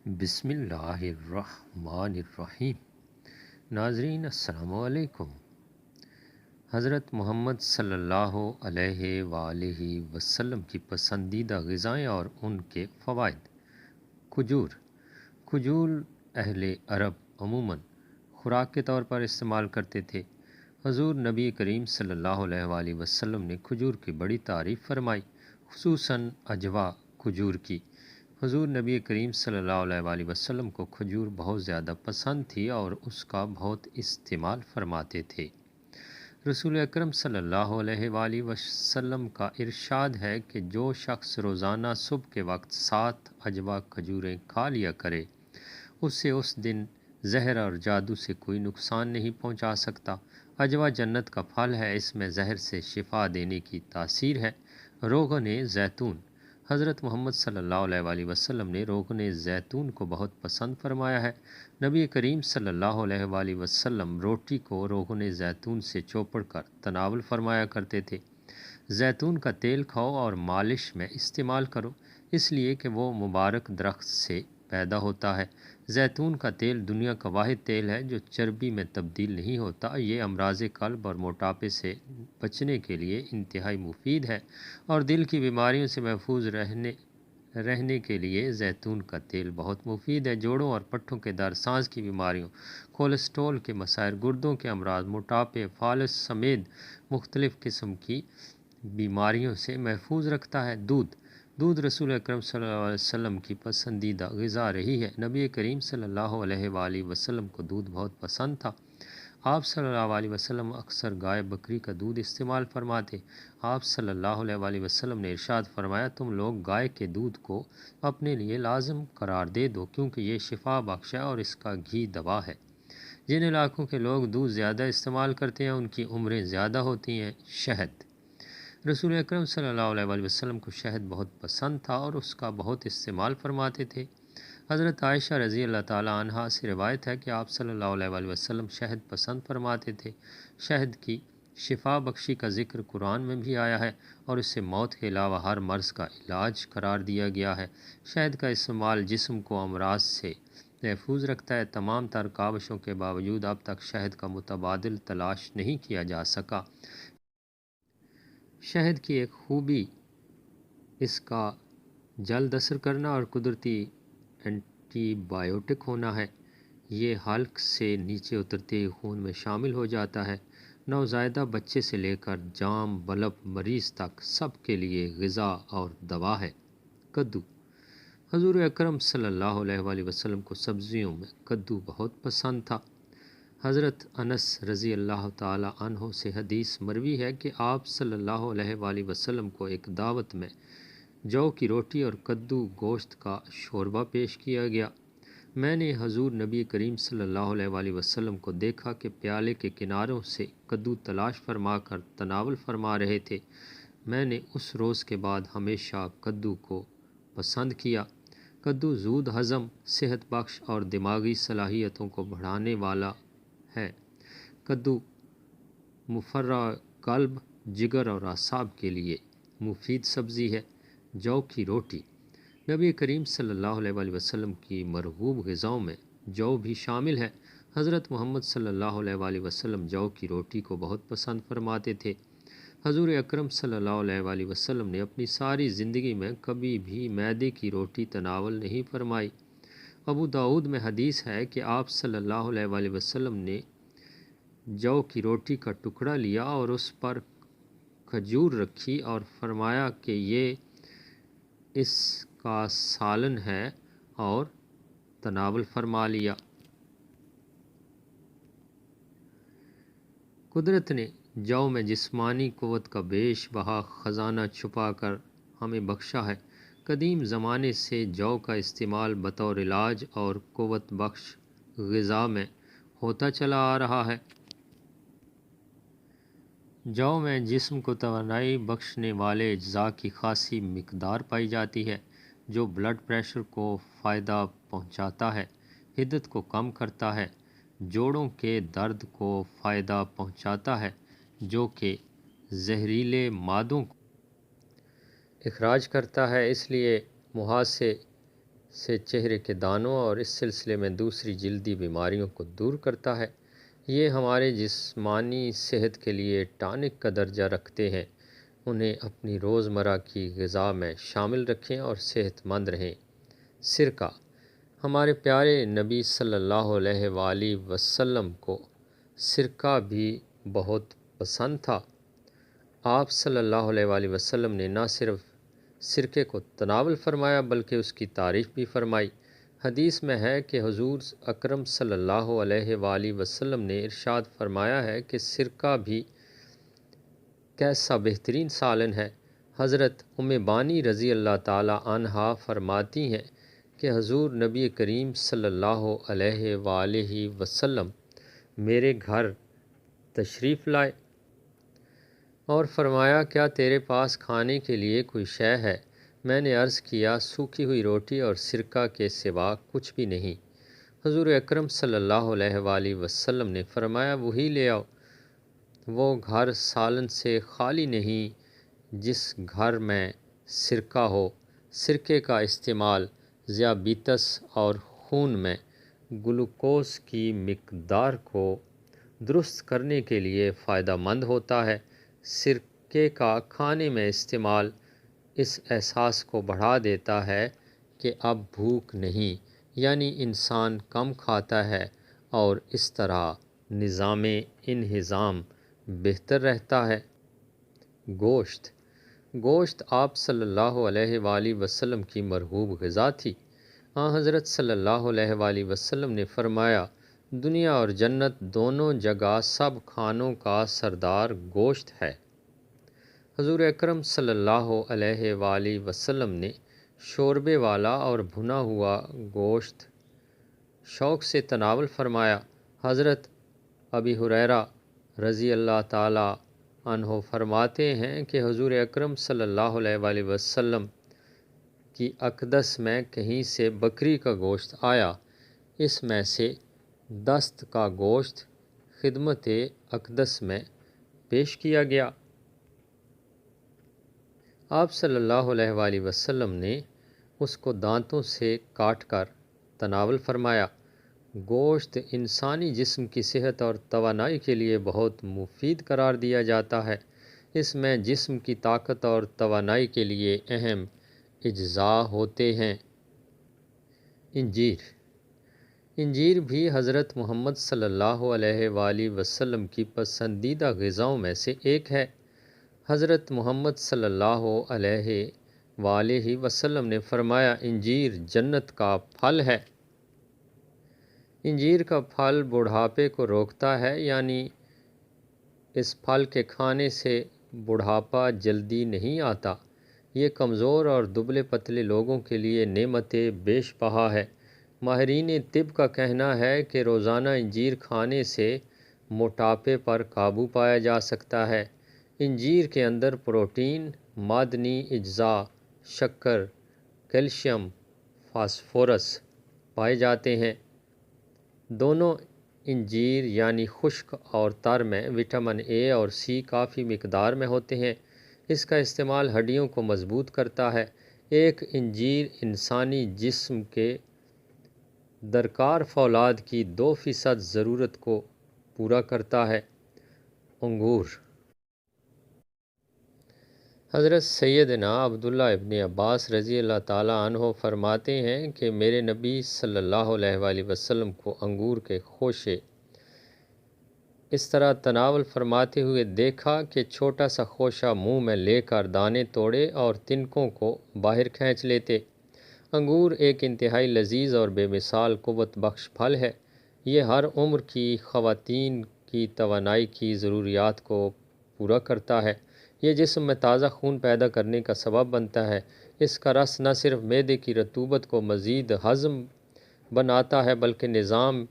بسم اللہ الرحمن الرحیم۔ ناظرین السلام علیکم۔ حضرت محمد صلی اللہ علیہ وآلہ وسلم کی پسندیدہ غذائیں اور ان کے فوائد۔ کھجور اہل عرب عموماً خوراک کے طور پر استعمال کرتے تھے۔ حضور نبی کریم صلی اللہ علیہ وآلہ وسلم نے کھجور کی بڑی تعریف فرمائی، خصوصاً اجوا کھجور کی۔ حضور نبی کریم صلی اللہ علیہ وآلہ وسلم کو کھجور بہت زیادہ پسند تھی اور اس کا بہت استعمال فرماتے تھے۔ رسول اکرم صلی اللہ علیہ وآلہ وسلم کا ارشاد ہے کہ جو شخص روزانہ صبح کے وقت 7 اجوا کھجوریں کھا لیا کرے، اسے اس دن زہر اور جادو سے کوئی نقصان نہیں پہنچا سکتا۔ اجوا جنت کا پھل ہے، اس میں زہر سے شفا دینے کی تاثیر ہے۔ روغن زیتون۔ حضرت محمد صلی اللہ علیہ وآلہ وسلم نے روغن زیتون کو بہت پسند فرمایا ہے۔ نبی کریم صلی اللہ علیہ وآلہ وسلم روٹی کو روغن زیتون سے چوپڑ کر تناول فرمایا کرتے تھے۔ زیتون کا تیل کھاؤ اور مالش میں استعمال کرو، اس لیے کہ وہ مبارک درخت سے پیدا ہوتا ہے۔ زیتون کا تیل دنیا کا واحد تیل ہے جو چربی میں تبدیل نہیں ہوتا۔ یہ امراض قلب اور موٹاپے سے بچنے کے لیے انتہائی مفید ہے اور دل کی بیماریوں سے محفوظ رہنے کے لیے زیتون کا تیل بہت مفید ہے۔ جوڑوں اور پٹھوں کے درد، سانس کی بیماریوں، کولیسٹرول کے مسائل، گردوں کے امراض، موٹاپے، فالج سمیت مختلف قسم کی بیماریوں سے محفوظ رکھتا ہے۔ دودھ رسول اکرم صلی اللہ علیہ وسلم کی پسندیدہ غذا رہی ہے۔ نبی کریم صلی اللہ علیہ وآلہ وسلم کو دودھ بہت پسند تھا۔ آپ صلی اللہ علیہ وسلم اکثر گائے بکری کا دودھ استعمال فرماتے۔ آپ صلی اللہ علیہ وآلہ وسلم نے ارشاد فرمایا، تم لوگ گائے کے دودھ کو اپنے لیے لازم قرار دے دو کیونکہ یہ شفا بخش ہے اور اس کا گھی دوا ہے۔ جن علاقوں کے لوگ دودھ زیادہ استعمال کرتے ہیں ان کی عمریں زیادہ ہوتی ہیں۔ شہد۔ رسول اکرم صلی اللہ علیہ وآلہ وسلم کو شہد بہت پسند تھا اور اس کا بہت استعمال فرماتے تھے۔ حضرت عائشہ رضی اللہ تعالی عنہا سے روایت ہے کہ آپ صلی اللہ علیہ وآلہ وسلم شہد پسند فرماتے تھے۔ شہد کی شفا بخشی کا ذکر قرآن میں بھی آیا ہے اور اسے موت کے علاوہ ہر مرض کا علاج قرار دیا گیا ہے۔ شہد کا استعمال جسم کو امراض سے محفوظ رکھتا ہے۔ تمام تر کاوشوں کے باوجود اب تک شہد کا متبادل تلاش نہیں کیا جا سکا۔ شہد کی ایک خوبی اس کا جلد اثر کرنا اور قدرتی اینٹی بائیوٹک ہونا ہے۔ یہ حلق سے نیچے اترتے ہی خون میں شامل ہو جاتا ہے۔ نوزائیدہ بچے سے لے کر جام بلب مریض تک سب کے لیے غذا اور دوا ہے۔ کدو۔ حضور اکرم صلی اللہ علیہ وآلہ وسلم کو سبزیوں میں کدو بہت پسند تھا۔ حضرت انس رضی اللہ تعالی عنہ سے حدیث مروی ہے کہ آپ صلی اللہ علیہ وآلہ وسلم کو ایک دعوت میں جو کی روٹی اور کدو گوشت کا شوربہ پیش کیا گیا۔ میں نے حضور نبی کریم صلی اللہ علیہ وآلہ وسلم کو دیکھا کہ پیالے کے کناروں سے کدو تلاش فرما کر تناول فرما رہے تھے۔ میں نے اس روز کے بعد ہمیشہ کدو کو پسند کیا۔ کدو زود ہضم، صحت بخش اور دماغی صلاحیتوں کو بڑھانے والا ہے۔ کدو مفرح قلب، جگر اور اعصاب کے لیے مفید سبزی ہے۔ جو کی روٹی۔ نبی کریم صلی اللہ علیہ وآلہ وسلم کی مرغوب غذاؤں میں جو بھی شامل ہے۔ حضرت محمد صلی اللہ علیہ وآلہ وسلم جو کی روٹی کو بہت پسند فرماتے تھے۔ حضور اکرم صلی اللہ علیہ وآلہ وسلم نے اپنی ساری زندگی میں کبھی بھی میدے کی روٹی تناول نہیں فرمائی۔ ابو داؤد میں حدیث ہے کہ آپ صلی اللہ علیہ وآلہ وسلم نے جو کی روٹی کا ٹکڑا لیا اور اس پر کھجور رکھی اور فرمایا کہ یہ اس کا سالن ہے اور تناول فرما لیا۔ قدرت نے جو میں جسمانی قوت کا بیش بہا خزانہ چھپا کر ہمیں بخشا ہے۔ قدیم زمانے سے جو کا استعمال بطور علاج اور قوت بخش غذا میں ہوتا چلا آ رہا ہے۔ جو میں جسم کو توانائی بخشنے والے اجزاء کی خاصی مقدار پائی جاتی ہے، جو بلڈ پریشر کو فائدہ پہنچاتا ہے، حدت کو کم کرتا ہے، جوڑوں کے درد کو فائدہ پہنچاتا ہے، جو کہ زہریلے مادوں کو اخراج کرتا ہے۔ اس لیے محاذ سے سے چہرے کے دانوں اور اس سلسلے میں دوسری جلدی بیماریوں کو دور کرتا ہے۔ یہ ہمارے جسمانی صحت کے لیے ٹانک کا درجہ رکھتے ہیں۔ انہیں اپنی روزمرہ کی غذا میں شامل رکھیں اور صحت مند رہیں۔ سرکہ۔ ہمارے پیارے نبی صلی اللہ علیہ وآلہ وسلم کو سرکہ بھی بہت پسند تھا۔ آپ صلی اللہ علیہ وآلہ وسلم نے نہ صرف سرکے کو تناول فرمایا بلکہ اس کی تعریف بھی فرمائی۔ حدیث میں ہے کہ حضور اکرم صلی اللہ علیہ وآلہ وسلم نے ارشاد فرمایا ہے کہ سرکہ بھی کیسا بہترین سالن ہے۔ حضرت ام بانی رضی اللہ تعالی عنہا فرماتی ہیں کہ حضور نبی کریم صلی اللہ علیہ وآلہ وسلم میرے گھر تشریف لائے اور فرمایا کیا تیرے پاس کھانے کے لیے کوئی شے ہے؟ میں نے عرض کیا سوکھی ہوئی روٹی اور سرکہ کے سوا کچھ بھی نہیں۔ حضور اکرم صلی اللہ علیہ وآلہ وسلم نے فرمایا وہی لے آؤ۔ وہ گھر سالن سے خالی نہیں جس گھر میں سرکہ ہو۔ سرکے کا استعمال ذیابیطس اور خون میں گلوکوز کی مقدار کو درست کرنے کے لیے فائدہ مند ہوتا ہے۔ سرکے کا کھانے میں استعمال اس احساس کو بڑھا دیتا ہے کہ اب بھوک نہیں، یعنی انسان کم کھاتا ہے اور اس طرح نظام انہضام بہتر رہتا ہے۔ گوشت۔ گوشت آپ صلی اللہ علیہ وآلہ وسلم کی مرغوب غذا تھی۔ حضرت صلی اللہ علیہ وآلہ وسلم نے فرمایا دنیا اور جنت دونوں جگہ سب کھانوں کا سردار گوشت ہے۔ حضور اکرم صلی اللہ علیہ وآلہ وسلم نے شوربے والا اور بھنا ہوا گوشت شوق سے تناول فرمایا۔ حضرت ابی ہریرہ رضی اللہ تعالی عنہ فرماتے ہیں کہ حضور اکرم صلی اللہ علیہ وآلہ وسلم کی اقدس میں کہیں سے بکری کا گوشت آیا، اس میں سے دست کا گوشت خدمت اقدس میں پیش کیا گیا۔ آپ صلی اللہ علیہ وآلہ وسلم نے اس کو دانتوں سے کاٹ کر تناول فرمایا۔ گوشت انسانی جسم کی صحت اور توانائی کے لیے بہت مفید قرار دیا جاتا ہے۔ اس میں جسم کی طاقت اور توانائی کے لیے اہم اجزاء ہوتے ہیں۔ انجیر۔ انجیر بھی حضرت محمد صلی اللہ علیہ وآلہ وسلم کی پسندیدہ غذاؤں میں سے ایک ہے۔ حضرت محمد صلی اللہ علیہ وآلہ وسلم نے فرمایا انجیر جنت کا پھل ہے۔ انجیر کا پھل بڑھاپے کو روکتا ہے، یعنی اس پھل کے کھانے سے بڑھاپا جلدی نہیں آتا۔ یہ کمزور اور دبلے پتلے لوگوں کے لیے نعمت بیش بہا ہے۔ ماہرین طب کا کہنا ہے کہ روزانہ انجیر کھانے سے موٹاپے پر قابو پایا جا سکتا ہے۔ انجیر کے اندر پروٹین، معدنی اجزاء، شکر، کیلشیم، فاسفورس پائے جاتے ہیں۔ دونوں انجیر یعنی خشک اور تر میں وٹامن اے اور سی کافی مقدار میں ہوتے ہیں۔ اس کا استعمال ہڈیوں کو مضبوط کرتا ہے۔ ایک انجیر انسانی جسم کے درکار فولاد کی 2% ضرورت کو پورا کرتا ہے۔ انگور۔ حضرت سیدنا عبداللہ ابن عباس رضی اللہ تعالی عنہ فرماتے ہیں کہ میرے نبی صلی اللہ علیہ وآلہ وسلم کو انگور کے خوشے اس طرح تناول فرماتے ہوئے دیکھا کہ چھوٹا سا خوشہ منہ میں لے کر دانے توڑے اور تنکوں کو باہر کھینچ لیتے۔ انگور ایک انتہائی لذیذ اور بے مثال قوت بخش پھل ہے۔ یہ ہر عمر کی خواتین کی توانائی کی ضروریات کو پورا کرتا ہے۔ یہ جسم میں تازہ خون پیدا کرنے کا سبب بنتا ہے۔ اس کا رس نہ صرف معدے کی رطوبت کو مزید ہضم بناتا ہے بلکہ نظام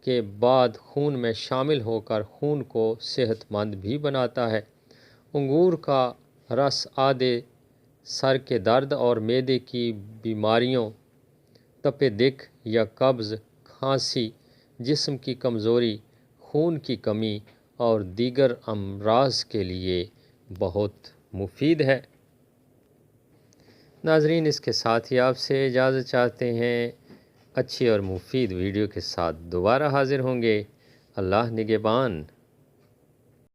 کے بعد خون میں شامل ہو کر خون کو صحت مند بھی بناتا ہے۔ انگور کا رس آدھے سر کے درد اور معدے کی بیماریوں، تپ دق یا قبض، کھانسی، جسم کی کمزوری، خون کی کمی اور دیگر امراض کے لیے بہت مفید ہے۔ ناظرین، اس کے ساتھ ہی آپ سے اجازت چاہتے ہیں۔ اچھی اور مفید ویڈیو کے ساتھ دوبارہ حاضر ہوں گے۔ اللہ نگہبان۔